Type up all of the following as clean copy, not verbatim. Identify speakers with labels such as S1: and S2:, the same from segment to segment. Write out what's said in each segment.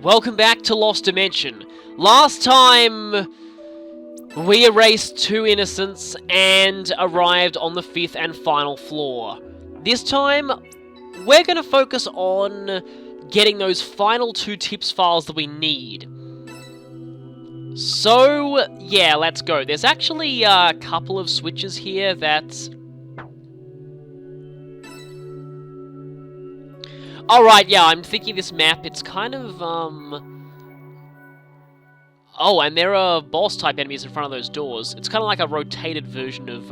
S1: Welcome back to Lost Dimension. Last time, we erased 2 innocents and arrived on the 5th and final floor. This time, we're going to focus on getting those final 2 tips files that we need. So, yeah, let's go. There's actually a couple of switches here that... Alright, yeah, I'm thinking this map, it's kind of, Oh, and there are boss-type enemies in front of those doors. It's kind of like a rotated version of,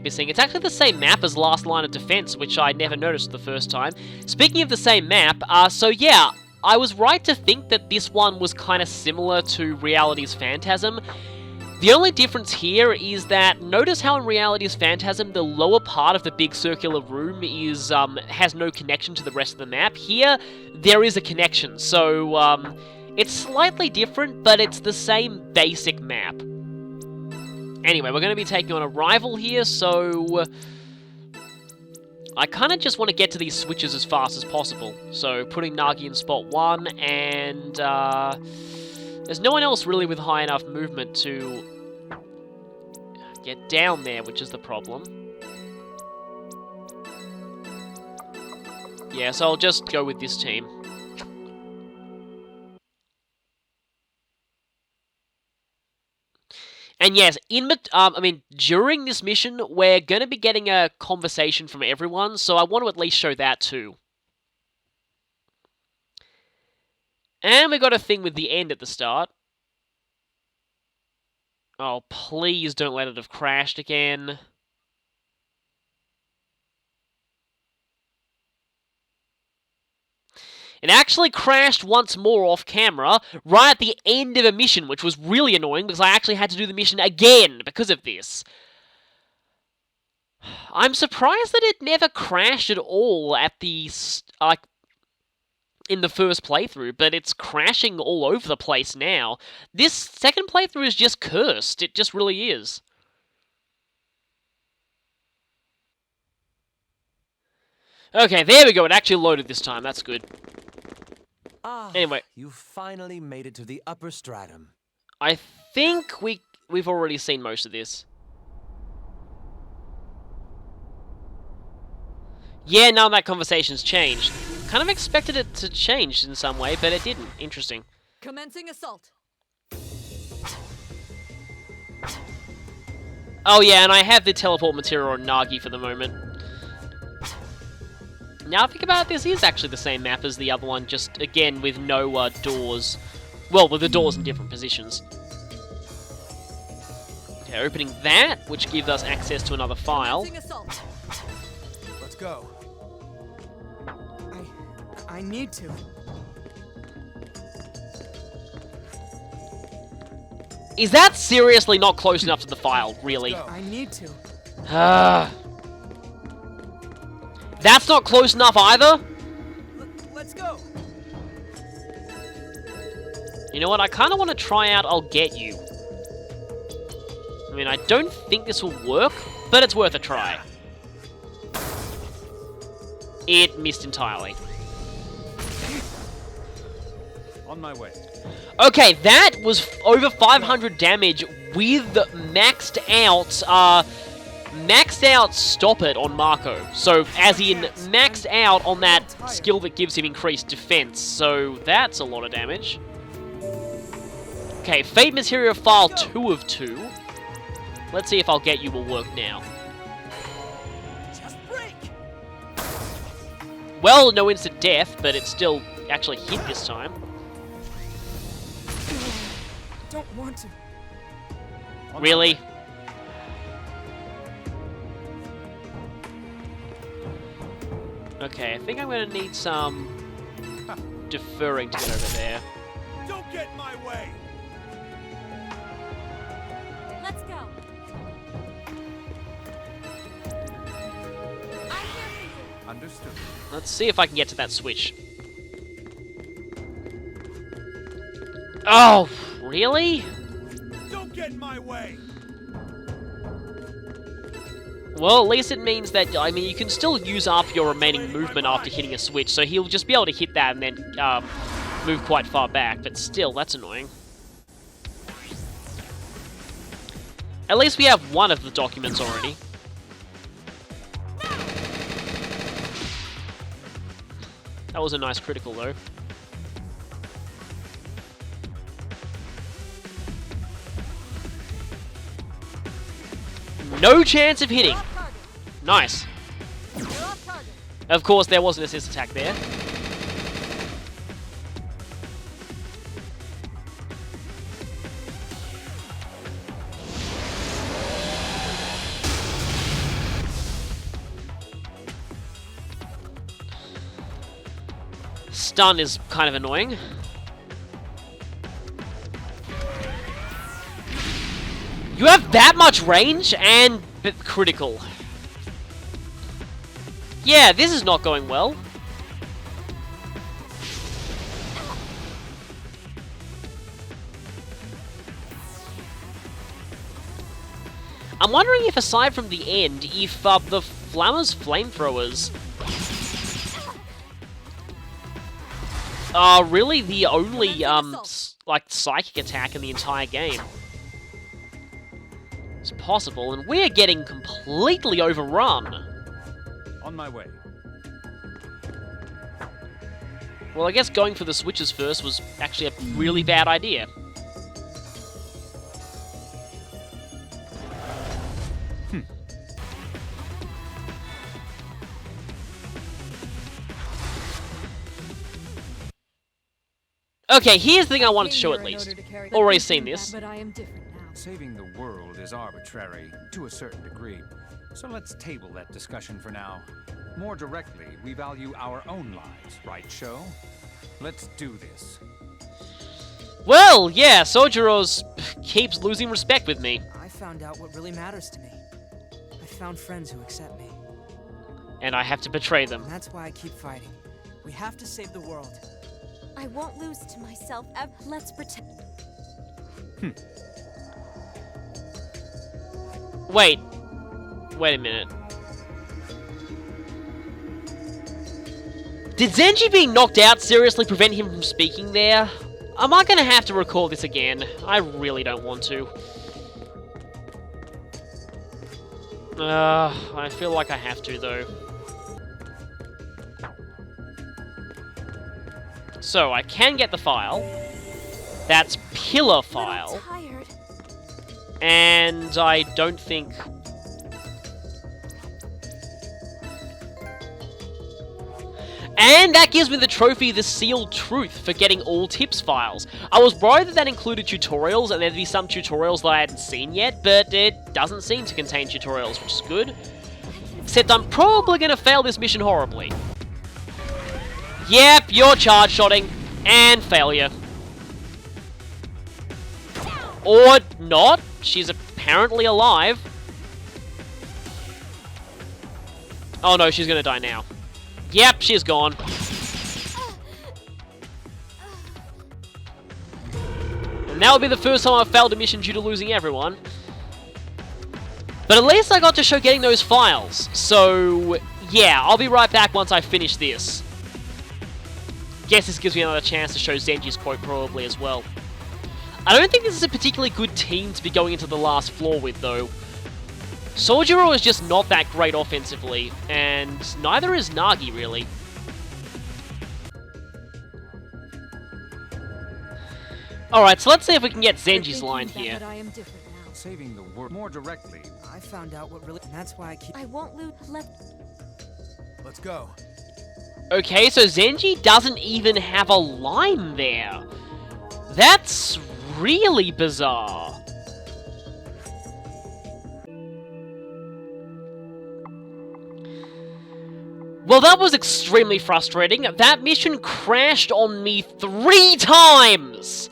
S1: Missing. It's actually the same map as Last Line of Defense, which I never noticed the first time. Speaking of the same map, so yeah, I was right to think that this one was kind of similar to Reality's Phantasm. The only difference here is that, notice how in Reality's Phantasm, the lower part of the big circular room is, has no connection to the rest of the map. Here, there is a connection, so, it's slightly different, but it's the same basic map. Anyway, we're going to be taking on a rival here, so... I kind of just want to get to these switches as fast as possible. So, putting Nagi in spot 1, and, there's no one else really with high enough movement to get down there, which is the problem. Yeah, so I'll just go with this team. And yes, during this mission, we're going to be getting a conversation from everyone, so I want to at least show that too. And we got a thing with the end at the start. Oh, please don't let it have crashed again. It actually crashed once more off camera, right at the end of a mission, which was really annoying because I actually had to do the mission again because of this. I'm surprised that it never crashed at all at the, in the first playthrough, but it's crashing all over the place now. This second playthrough is just cursed. It just really is. Okay, there we go. It actually loaded this time. That's good. Anyway.
S2: You finally made it to the upper stratum.
S1: I think we've already seen most of this. Yeah, now that conversation's changed. Kind of expected it to change in some way, but it didn't. Interesting.
S3: Commencing assault.
S1: Oh yeah, and I have the teleport material on Nagi for the moment. Now I think about it, this is actually the same map as the other one, just again with no doors. Well, with the doors in different positions. Okay, opening that, which gives us access to another file.
S2: Let's go.
S3: I need to.
S1: Is that seriously not close enough to the file, really?
S3: I need to.
S1: That's not close enough either?
S3: Let's go.
S1: You know what, I kind of want to try out I'll Get You. I mean, I don't think this will work, but it's worth a try. It missed entirely.
S2: On my way.
S1: Okay, that was over 500 damage with maxed out Stop It on Marco. So, as in, maxed out on that skill that gives him increased defense. So, that's a lot of damage. Okay, Fate Material File 2 of 2. Let's see if I'll Get You will work now. Well, no instant death, but it still actually hit this time.
S3: Don't want to.
S1: Really? Okay, I think I'm gonna need some deferring to get over there.
S2: Don't get in my way.
S3: Let's go. I'm here for you.
S2: Understood.
S1: Let's see if I can get to that switch. Oh, really?
S2: Don't get in my way.
S1: Well, at least it means that, I mean, you can still use up your remaining movement after hitting a switch, so he'll just be able to hit that and then move quite far back, but still, that's annoying. At least we have one of the documents already. That was a nice critical, though. No chance of hitting. Nice. Of course, there was an assist attack there. Stun is kind of annoying. You have that much range and critical. Yeah, this is not going well. I'm wondering if, aside from the end, if the Flammer's flamethrowers are really the only like psychic attack in the entire game. It's possible, and we're getting completely overrun.
S2: On my way.
S1: Well, I guess going for the switches first was actually a really bad idea. Okay, here's the thing I wanted to show at least. Already seen this.
S3: But I am different now.
S2: Saving the world is arbitrary, to a certain degree. So let's table that discussion for now. More directly, we value our own lives, right, Sho? Let's do this.
S1: Well, yeah, Sojiro's keeps losing respect with me.
S4: I found out what really matters to me. I found friends who accept me.
S1: And I have to betray them.
S4: And that's why I keep fighting. We have to save the world.
S3: I won't lose to myself ever. Let's pretend.
S1: Wait a minute. Did Zenji being knocked out seriously prevent him from speaking there? Am I gonna have to record this again? I really don't want to. I feel like I have to, though. So, I can get the file. That's pillar file.
S3: Tired.
S1: And I don't think... And that gives me the trophy, The Sealed Truth, for getting all tips files. I was worried that that included tutorials, and there'd be some tutorials that I hadn't seen yet, but it doesn't seem to contain tutorials, which is good. Except I'm probably going to fail this mission horribly. Yep, you're charge-shotting, and failure. Or not, she's apparently alive. Oh no, she's going to die now. Yep, she's gone. And that would be the first time I've failed a mission due to losing everyone. But at least I got to show getting those files. So, yeah, I'll be right back once I finish this. Guess this gives me another chance to show Zenji's quote probably as well. I don't think this is a particularly good team to be going into the last floor with, though. Sojiro is just not that great offensively, and neither is Nagi, really. Alright, so let's see if we can get Zenji's line here.
S3: I am different now.
S2: Saving the world more directly.
S4: I found out what really... And that's why I keep...
S3: I won't lose.
S2: Let's go.
S1: Okay, so Zenji doesn't even have a line there. That's really bizarre. Well, that was extremely frustrating. That mission crashed on me 3 times!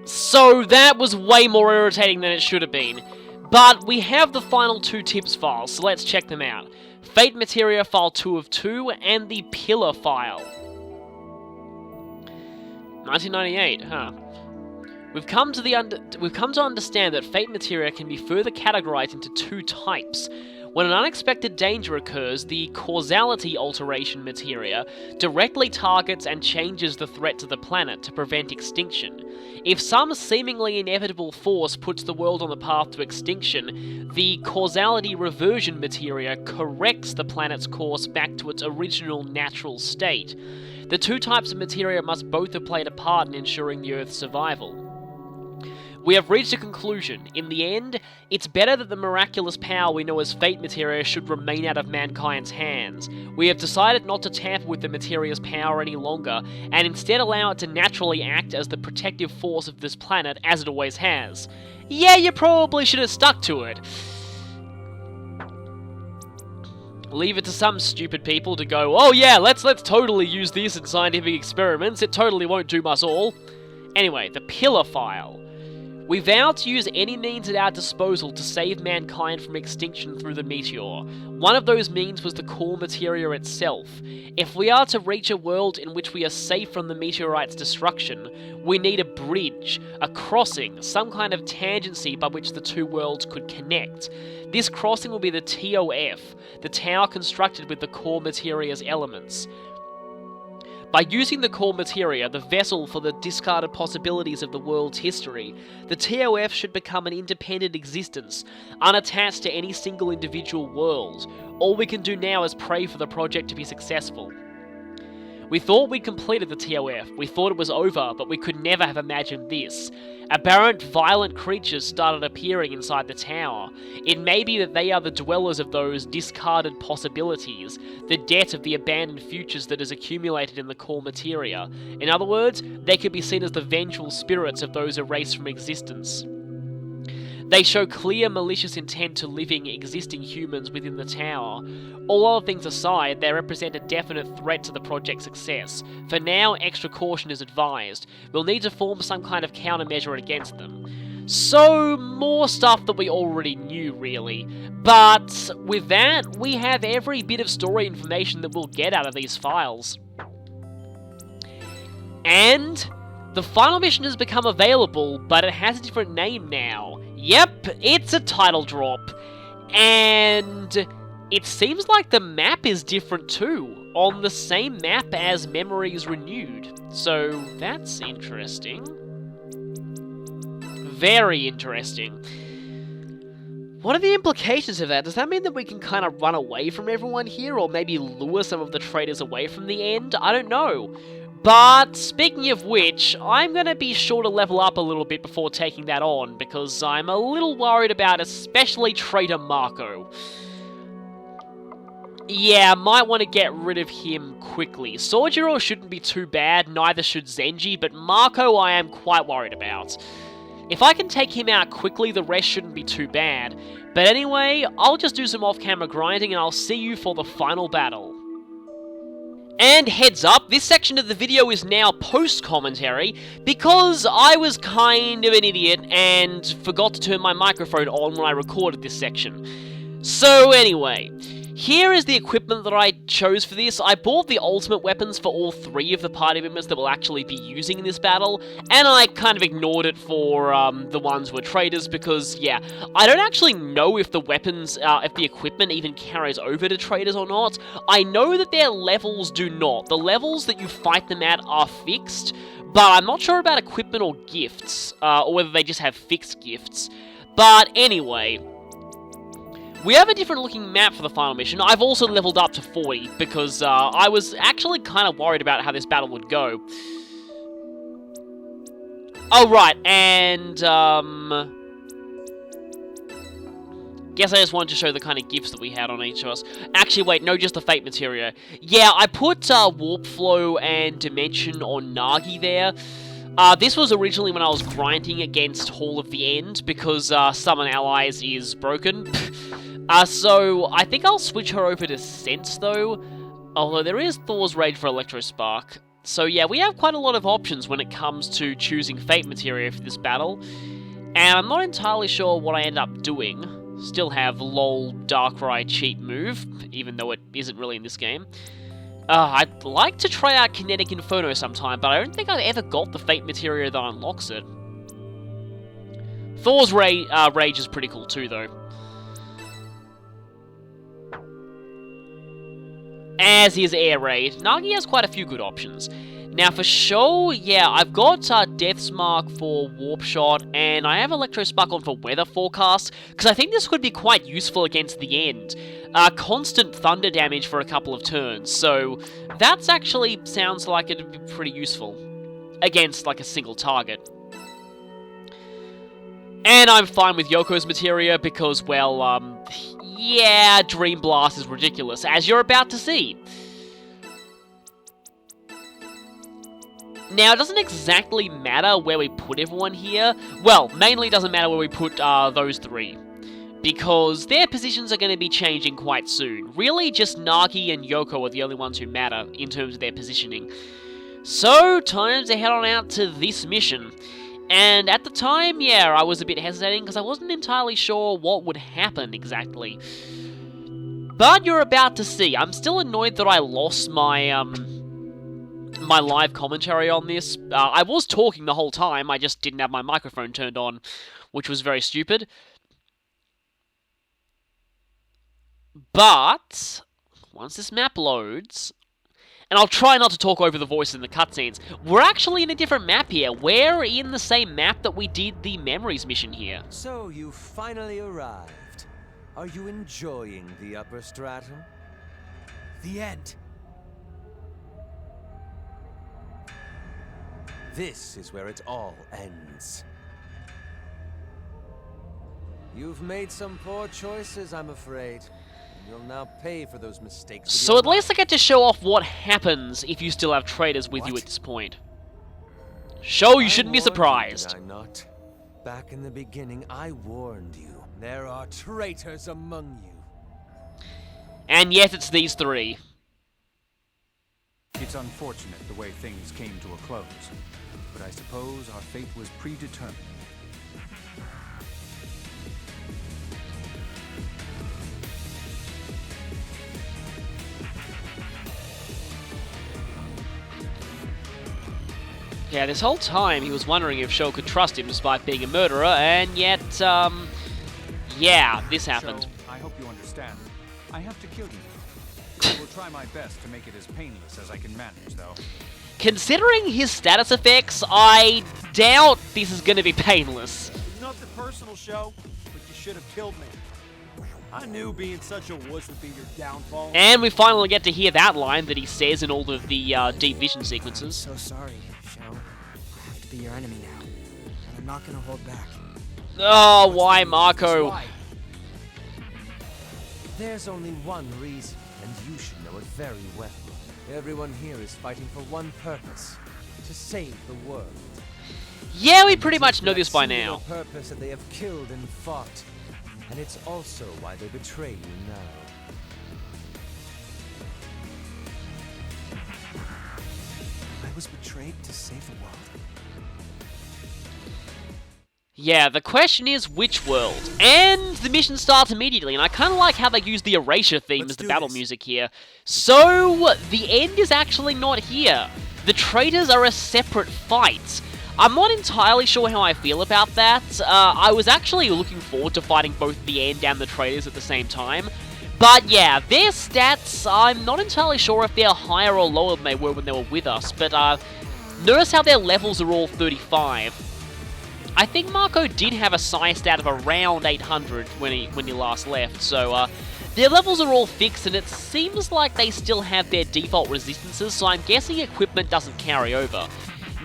S1: So that was way more irritating than it should have been. But we have the final 2 tips files, so let's check them out. Fate Materia File 2 of 2, and the Pillar File. 1998, huh. We've come to understand that Fate Materia can be further categorized into 2 types. When an unexpected danger occurs, the causality alteration materia directly targets and changes the threat to the planet to prevent extinction. If some seemingly inevitable force puts the world on the path to extinction, the causality reversion materia corrects the planet's course back to its original natural state. The two types of materia must both have played a part in ensuring the Earth's survival. We have reached a conclusion. In the end, it's better that the miraculous power we know as fate materia should remain out of mankind's hands. We have decided not to tamper with the materia's power any longer, and instead allow it to naturally act as the protective force of this planet, as it always has. Yeah, you probably should have stuck to it. Leave it to some stupid people to go, oh yeah, let's totally use this in scientific experiments, it totally won't doom us all. Anyway, the pillar file. We vow to use any means at our disposal to save mankind from extinction through the meteor. One of those means was the core materia itself. If we are to reach a world in which we are safe from the meteorite's destruction, we need a bridge, a crossing, some kind of tangency by which the two worlds could connect. This crossing will be the TOF, the tower constructed with the core materia's elements. By using the core materia, the vessel for the discarded possibilities of the world's history, the TOF should become an independent existence, unattached to any single individual world. All we can do now is pray for the project to be successful. We thought we'd completed the TOF, we thought it was over, but we could never have imagined this. Aberrant, violent creatures started appearing inside the tower. It may be that they are the dwellers of those discarded possibilities, the debt of the abandoned futures that is accumulated in the core materia. In other words, they could be seen as the vengeful spirits of those erased from existence. They show clear malicious intent to living, existing humans within the tower. All other things aside, they represent a definite threat to the project's success. For now, extra caution is advised. We'll need to form some kind of countermeasure against them. So, more stuff that we already knew, really. But with that, we have every bit of story information that we'll get out of these files. And the final mission has become available, but it has a different name now. Yep, it's a title drop. And it seems like the map is different too, on the same map as Memories Renewed. So that's interesting. Very interesting. What are the implications of that? Does that mean that we can kind of run away from everyone here, or maybe lure some of the traitors away from the end? I don't know. But, speaking of which, I'm going to be sure to level up a little bit before taking that on, because I'm a little worried about especially Traitor Marco. Yeah, might want to get rid of him quickly. Sojiro shouldn't be too bad, neither should Zenji, but Marco I am quite worried about. If I can take him out quickly, the rest shouldn't be too bad. But anyway, I'll just do some off-camera grinding and I'll see you for the final battle. And heads up, this section of the video is now post-commentary, because I was kind of an idiot and forgot to turn my microphone on when I recorded this section. So anyway, here is the equipment that I chose for this. I bought the ultimate weapons for all three of the party members that will actually be using in this battle, and I kind of ignored it for the ones who are traitors because, yeah, I don't actually know if the weapons, if the equipment even carries over to traitors or not. I know that their levels do not. The levels that you fight them at are fixed, but I'm not sure about equipment or gifts, or whether they just have fixed gifts. But anyway, we have a different looking map for the final mission. I've also leveled up to 40 because I was actually kind of worried about how this battle would go. Oh, right, and guess I just wanted to show the kind of gifts that we had on each of us. Actually, wait, no, just the Fate materia. Yeah, I put Warp Flow and Dimension on Nagi there. This was originally when I was grinding against Hall of the End, because Summon Allies is broken. So I think I'll switch her over to Sense, though. Although there is Thor's Rage for Electro Spark. So yeah, we have quite a lot of options when it comes to choosing Fate materia for this battle. And I'm not entirely sure what I end up doing. Still have LOL Darkrai cheat move, even though it isn't really in this game. I'd like to try out Kinetic Inferno sometime, but I don't think I've ever got the Fate materia that unlocks it. Thor's Rage is pretty cool too, though. as is Air Raid. Nagi has quite a few good options. Now for show, yeah, I've got Death's Mark for Warp Shot, and I have Electro Sparkle for Weather Forecast, because I think this could be quite useful against the end. Constant thunder damage for a couple of turns, so that's actually sounds like it'd be pretty useful against like a single target. And I'm fine with Yoko's materia because, well, yeah, Dream Blast is ridiculous, as you're about to see. Now, it doesn't exactly matter where we put everyone here. Well, mainly it doesn't matter where we put those three, because their positions are going to be changing quite soon. Really, just Nagi and Yoko are the only ones who matter in terms of their positioning. So, time to head on out to this mission. And at the time, yeah, I was a bit hesitating because I wasn't entirely sure what would happen exactly. But you're about to see. I'm still annoyed that I lost my, my live commentary on this. I was talking the whole time, I just didn't have my microphone turned on, which was very stupid. But, once this map loads, and I'll try not to talk over the voice in the cutscenes, we're actually in a different map here. We're in the same map that we did the Memories mission here.
S5: So you finally arrived. Are you enjoying the upper stratum?
S4: The end.
S5: This is where it all ends. You've made some poor choices, I'm afraid. And you'll now pay for those mistakes.
S1: So at least I get to show off what happens if you still have traitors with you at this point. Show you shouldn't be surprised.
S5: Did I not? Back in the beginning, I warned you. There are traitors among you.
S1: And yet it's these three.
S2: It's unfortunate the way things came to a close, but I suppose our fate was predetermined.
S1: Yeah, this whole time he was wondering if Sho could trust him despite being a murderer, and yet, yeah, this happened.
S2: Sho, I hope you understand. I have to kill you. I will try my best to make it as painless as I can manage, though.
S1: Considering his status effects, I doubt this is going to be painless.
S6: Nothing personal, Sho, but you should have killed me. I knew being such a wuss would be your downfall.
S1: And we finally get to hear that line that he says in all of the Deep Vision sequences.
S4: So sorry, Sho. I have to be your enemy now. And I'm not gonna hold back.
S1: Oh, why, Marco?
S4: Why?
S5: There's only one reason, and you should know it very well. Everyone here is fighting for one purpose: to save the world.
S1: Yeah, we pretty much know this by now.
S5: Purpose that they have killed and fought, and it's also why they betray you now.
S4: I was betrayed to save the world.
S1: Yeah, the question is which world? And the mission starts immediately, and I kind of like how they use the Erasure theme as the battle music here. So, the end is actually not here. The traitors are a separate fight. I'm not entirely sure how I feel about that. I was actually looking forward to fighting both the end and the traitors at the same time. But yeah, their stats, I'm not entirely sure if they're higher or lower than they were when they were with us, but notice how their levels are all 35. I think Marco did have a psi stat of around 800 when he last left, so their levels are all fixed, and it seems like they still have their default resistances, so I'm guessing equipment doesn't carry over.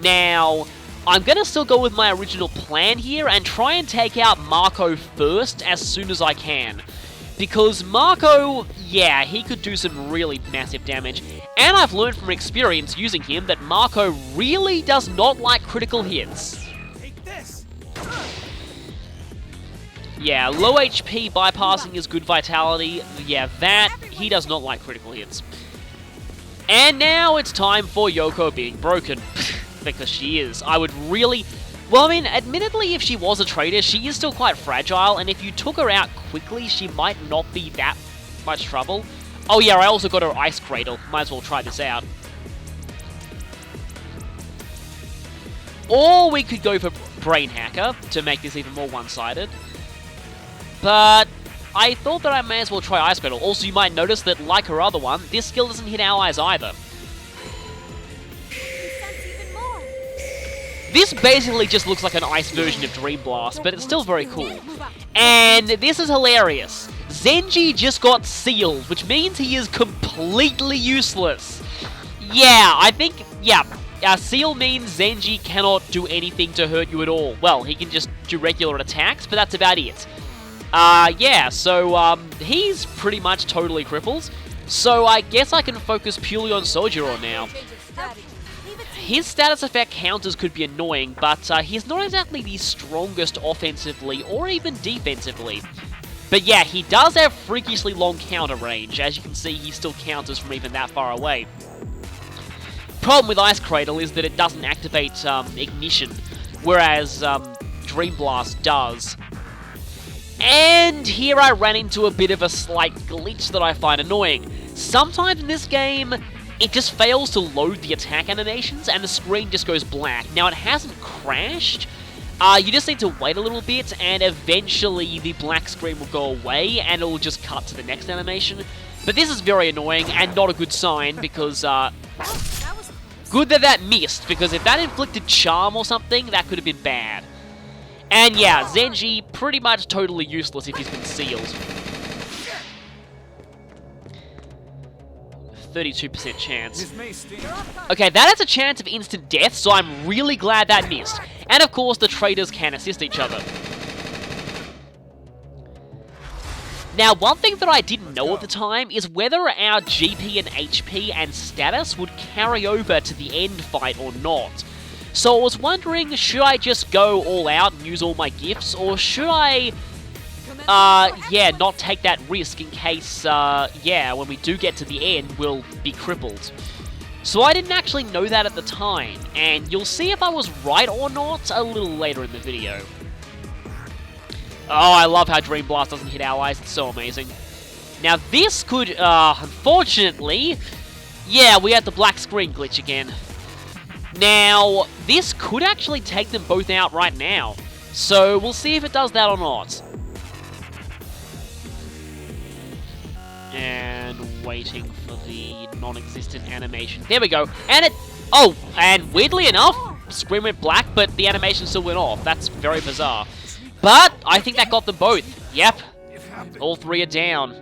S1: Now, I'm going to still go with my original plan here and try and take out Marco first as soon as I can. Because Marco, yeah, he could do some really massive damage, and I've learned from experience using him that Marco really does not like critical hits. Yeah, low HP bypassing is good vitality. Yeah, that, he does not like critical hits. And now it's time for Yoko being broken. Because she is. I would really... Well, I mean, admittedly, if she was a traitor, she is still quite fragile, and if you took her out quickly, she might not be that much trouble. Oh yeah, I also got her Ice Cradle. Might as well try this out. Or we could go for Brain Hacker to make this even more one-sided. But I thought that I may as well try Ice Cradle. Also, you might notice that, like her other one, this skill doesn't hit allies either. This basically just looks like an ice version of Dream Blast, but it's still very cool. And this is hilarious. Zenji just got sealed, which means he is completely useless. Yeah, I think, yeah. Seal means Zenji cannot do anything to hurt you at all. Well, he can just do regular attacks, but that's about it. Yeah, so, he's pretty much totally crippled. So I guess I can focus purely on Sojiro now. His status effect counters could be annoying, but he's not exactly the strongest offensively or even defensively. But yeah, he does have freakishly long counter range. As you can see, he still counters from even that far away. Problem with Ice Cradle is that it doesn't activate Ignition, whereas Dream Blast does. And here I ran into a bit of a slight glitch that I find annoying. Sometimes in this game, it just fails to load the attack animations and the screen just goes black. Now, it hasn't crashed. You just need to wait a little bit and eventually the black screen will go away and it will just cut to the next animation. But this is very annoying and not a good sign because, good that that missed, because if that inflicted charm or something, that could have been bad. And yeah, Zenji pretty much totally useless if he's been sealed. 32% chance. Okay, that has a chance of instant death, so I'm really glad that missed. And of course, the traitors can assist each other. Now, one thing that I didn't know at the time is whether our GP and HP and status would carry over to the end fight or not. So I was wondering, should I just go all out and use all my gifts, or should I yeah, not take that risk in case, yeah, when we do get to the end, we'll be crippled. So I didn't actually know that at the time, and you'll see if I was right or not a little later in the video. Oh, I love how Dream Blast doesn't hit allies, it's so amazing. Now this could, unfortunately, yeah, we had the black screen glitch again. Now, this could actually take them both out right now, so we'll see if it does that or not. And waiting for the non-existent animation. There we go. And it... Oh, and weirdly enough, screen went black, but the animation still went off. That's very bizarre. But I think that got them both. Yep. All three are down.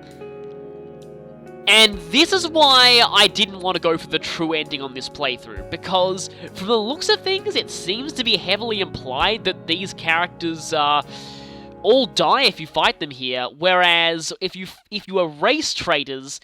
S1: And this is why I didn't want to go for the true ending on this playthrough, because from the looks of things, it seems to be heavily implied that these characters all die if you fight them here, whereas if you erase traitors,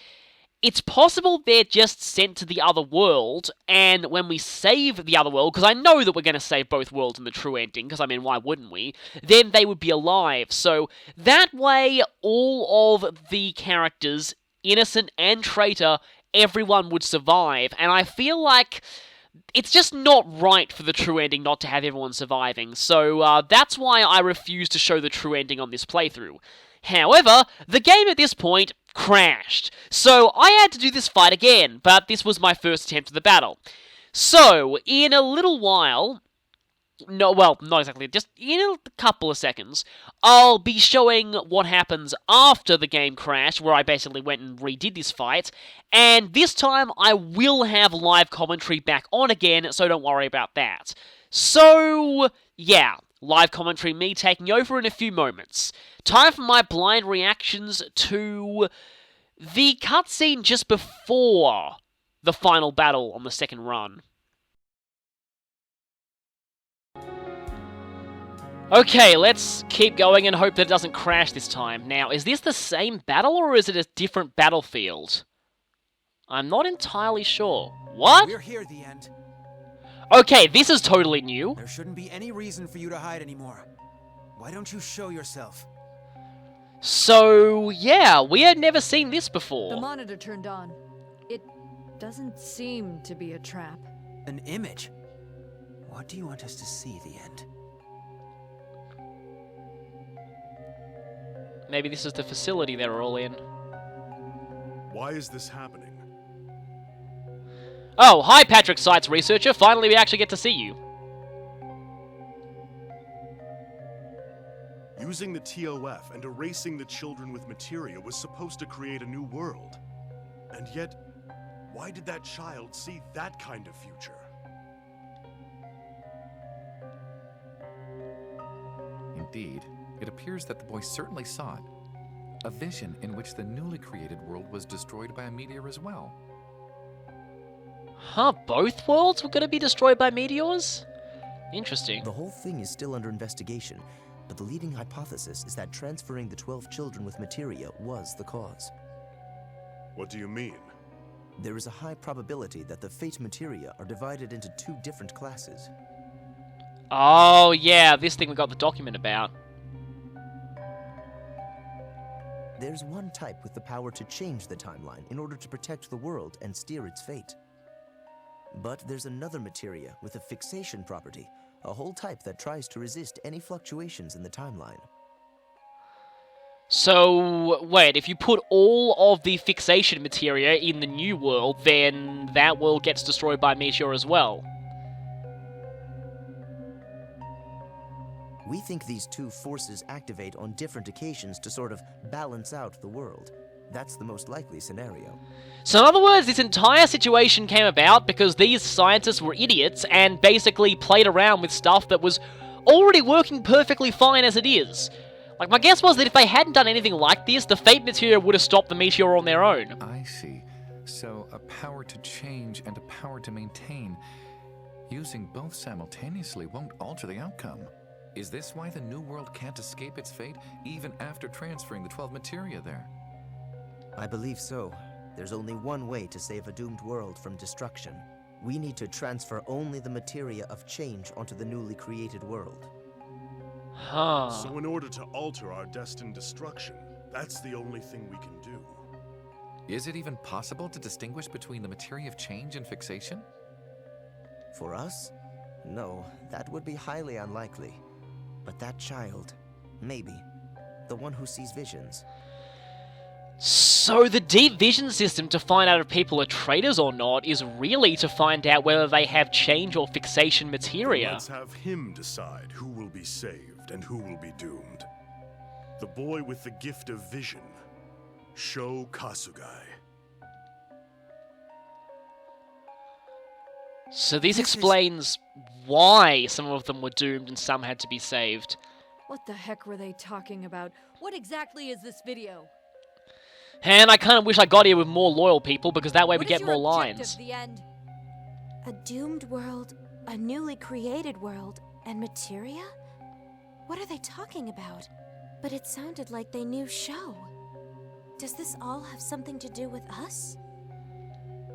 S1: it's possible they're just sent to the other world, and when we save the other world, because I know that we're going to save both worlds in the true ending, because I mean, why wouldn't we? Then they would be alive, so that way all of the characters, innocent and traitor, everyone would survive, and I feel like it's just not right for the true ending not to have everyone surviving, so that's why I refuse to show the true ending on this playthrough. However, the game at this point crashed, so I had to do this fight again, but this was my first attempt at the battle. So, in a little while... No, well, not exactly, just in a couple of seconds, I'll be showing what happens after the game crashed, where I basically went and redid this fight, and this time I will have live commentary back on again, so don't worry about that. So, yeah, live commentary, me taking over in a few moments. Time for my blind reactions to the cutscene just before the final battle on the second run. Okay, let's keep going and hope that it doesn't crash this time. Now, is this the same battle or is it a different battlefield? I'm not entirely sure. What?
S6: We're here, the end.
S1: Okay, this is totally new.
S6: There shouldn't be any reason for you to hide anymore. Why don't you show yourself?
S1: So, yeah, we had never seen this
S7: The
S1: before.
S7: monitor turned on. It doesn't seem to be a trap.
S6: An image? What do you want us to see, the end?
S1: Maybe this is the facility they're all in.
S8: Why is this happening?
S1: Oh, hi Patrick, Science Researcher. Finally we actually get to see you.
S8: Using the TOF and erasing the children with materia was supposed to create a new world. And yet, why did that child see that kind of future?
S9: Indeed, it appears that the boy certainly saw it. A vision in which the newly created world was destroyed by a meteor as well.
S1: Huh, both worlds were going to be destroyed by meteors? Interesting.
S10: The whole thing is still under investigation, but the leading hypothesis is that transferring the 12 children with materia was the cause.
S8: What do you mean?
S10: There is a high probability that the fate materia are divided into 2 different classes.
S1: Oh, yeah, this thing we got the document about.
S10: There's one type with the power to change the timeline in order to protect the world and steer its fate. But there's another materia with a fixation property, a whole type that tries to resist any fluctuations in the timeline.
S1: So, wait, if you put all of the fixation materia in the new world, then that world gets destroyed by a meteor as well.
S10: We think these 2 forces activate on different occasions to sort of balance out the world. That's the most likely scenario.
S1: So in other words, this entire situation came about because these scientists were idiots and basically played around with stuff that was already working perfectly fine as it is. Like, my guess was that if they hadn't done anything like this, the fate materia would have stopped the meteor on their own.
S9: I see. So, a power to change and a power to maintain. Using both simultaneously won't alter the outcome. Is this why the new world can't escape its fate, even after transferring the 12 materia there?
S10: I believe so. There's only one way to save a doomed world from destruction. We need to transfer only the materia of change onto the newly created world.
S1: Huh.
S8: So in order to alter our destined destruction, that's the only thing we can do.
S9: Is it even possible to distinguish between the materia of change and fixation?
S10: For us? No, that would be highly unlikely. But that child, maybe. The one who sees visions.
S1: So the deep vision system to find out if people are traitors or not is really to find out whether they have change or fixation materia.
S8: Let's have him decide who will be saved and who will be doomed. The boy with the gift of vision, Sho Kasugai.
S1: So this explains why some of them were doomed and some had to be saved.
S7: What the heck were they talking about? What exactly is this video?
S1: And I kind of wish I got here with more loyal people, because that way we
S7: What
S1: get
S7: is
S1: more
S7: your objective,
S1: lines.
S7: The end?
S3: A doomed world, a newly created world, and materia? What are they talking about? But it sounded like they knew Sho. Does this all have something to do with us?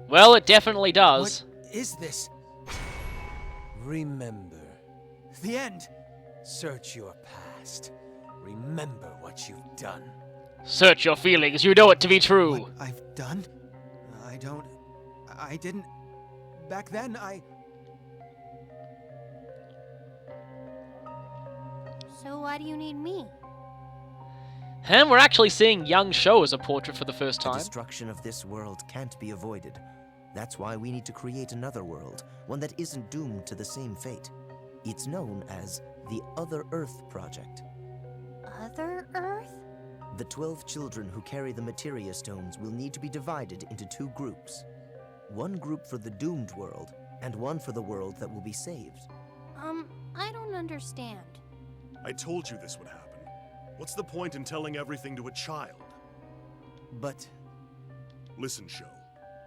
S1: Well, it definitely does.
S6: What is this? Remember. The end. Search your past. Remember what you've done.
S1: Search your feelings, you know it to be true.
S6: What I've done? I didn't... Back then,
S3: So why do you need me?
S1: And we're actually seeing young Sho as a portrait for the first
S10: The
S1: time.
S10: destruction of this world can't be avoided. That's why we need to create another world, one that isn't doomed to the same fate. It's known as the Other Earth Project.
S3: Other Earth?
S10: The 12 children who carry the materia stones will need to be divided into 2 groups. One group for the doomed world, and one for the world that will be saved.
S3: I don't understand.
S8: I told you this would happen. What's the point in telling everything to a child?
S10: But
S8: Listen, Sho.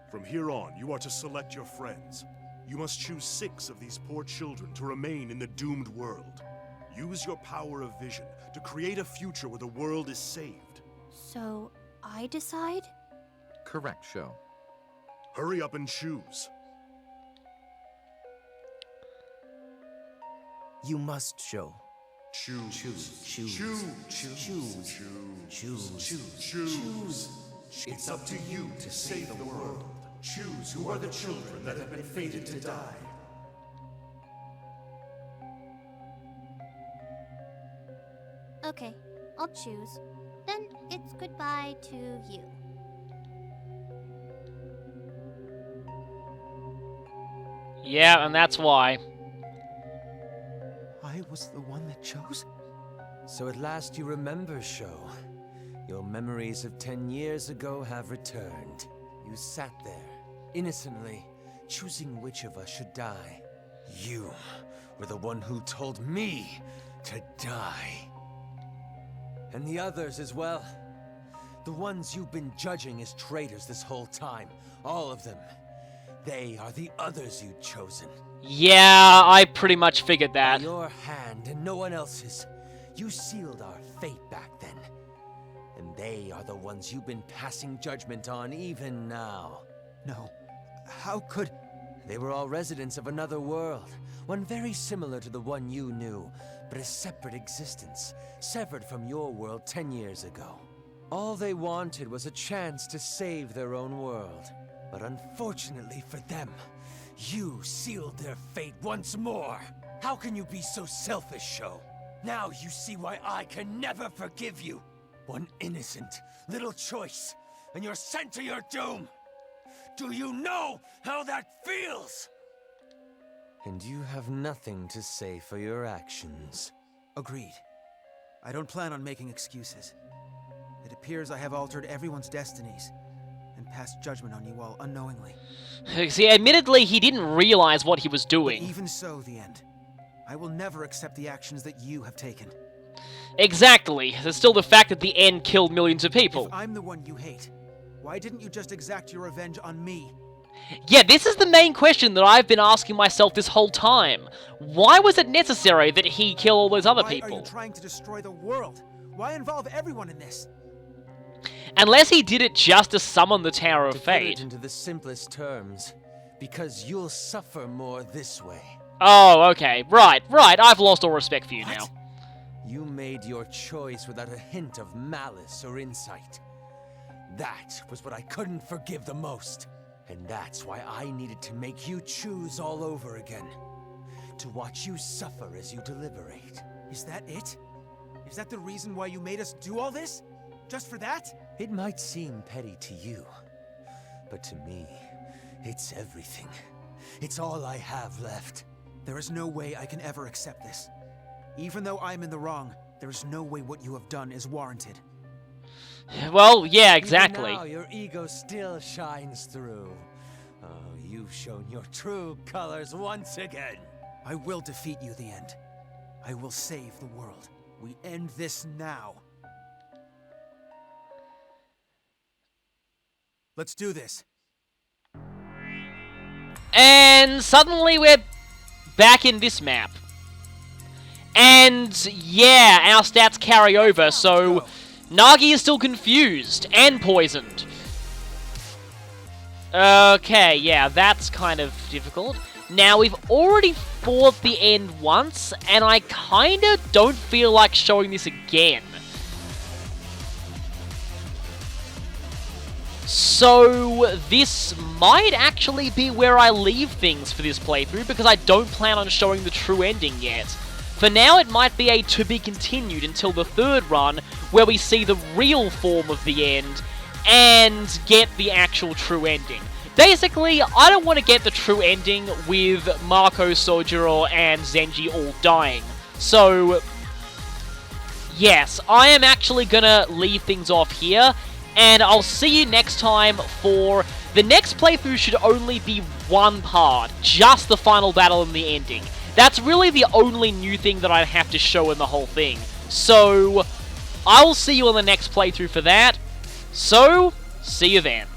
S8: From here on, you are to select your friends. You must choose 6 of these poor children to remain in the doomed world. Use your power of vision to create a future where the world is saved.
S3: So, I decide?
S9: Correct, Sho.
S8: Hurry up and choose.
S10: you must show.
S8: Choose.
S10: Choose.
S8: Choose.
S10: Choose.
S8: Choose.
S10: Choose.
S8: Choose. It's up to you to save the world. Choose who are the children that have been fated to die.
S3: Okay, I'll choose. Then it's goodbye to you.
S1: Yeah, and that's why.
S6: I was the one that chose?
S5: So at last you remember, Sho. Your memories of 10 years ago have returned. You sat there, innocently, choosing which of us should die. You were the one who told me to die. And the others as well. The ones you've been judging as traitors this whole time. All of them. They are the others you'd chosen.
S1: Yeah, I pretty much figured that.
S5: By your hand and no one else's, you sealed our fate back then. And they are the ones you've been passing judgment on even now.
S6: No. How could...
S5: They were all residents of another world. One very similar to the one you knew, but a separate existence, severed from your world 10 years ago. All they wanted was a chance to save their own world. But unfortunately for them, you sealed their fate once more. How can you be so selfish, Sho? Now you see why I can never forgive you. One innocent little choice, and you're sent to your doom. Do you know how that feels? And you have nothing to say for your actions.
S6: Agreed. I don't plan on making excuses. It appears I have altered everyone's destinies and passed judgment on you all unknowingly.
S1: See, admittedly, he didn't realize what he was
S6: But
S1: doing.
S6: even so, the end. I will never accept the actions that you have taken.
S1: Exactly. There's still the fact that the end killed millions of people.
S6: If I'm the one you hate, why didn't you just exact your revenge on me?
S1: Yeah, this is the main question that I've been asking myself this whole time. Why was it necessary that he kill all those other
S6: Why
S1: people?
S6: are you trying to destroy the world? Why involve everyone in this?
S1: Unless he did it just to summon the Tower of
S5: To put
S1: Fate.
S5: it into the simplest terms, because you'll suffer more this way.
S1: Oh, okay. Right. I've lost all respect for you now.
S5: You made your choice without a hint of malice or insight. That was what I couldn't forgive the most. And that's why I needed to make you choose all over again. To watch you suffer as you deliberate.
S6: Is that it? Is that the reason why you made us do all this? Just for that?
S5: It might seem petty to you, but to me, it's everything. It's all I have left.
S6: There is no way I can ever accept this. Even though I'm in the wrong, there is no way what you have done is warranted.
S1: Well, yeah, exactly.
S5: Even now, your ego still shines through. Oh, you've shown your true colors once again.
S6: I will defeat you, the end. I will save the world. We end this now. Let's do this.
S1: And suddenly we're back in this map. And yeah, our stats carry over, so Nagi is still confused and poisoned. Okay, yeah, that's kind of difficult. Now, we've already fought the end once, and I kinda don't feel like showing this again. So, this might actually be where I leave things for this playthrough, because I don't plan on showing the true ending yet. For now, it might be a to be continued until the third run, where we see the real form of the end, and get the actual true ending. Basically, I don't want to get the true ending with Marco, Sojiro, and Zenji all dying. So, yes, I am actually gonna leave things off here, and I'll see you next time for... The next playthrough should only be one part, just the final battle and the ending. That's really the only new thing that I have to show in the whole thing. So, I will see you on the next playthrough for that. So, see you then.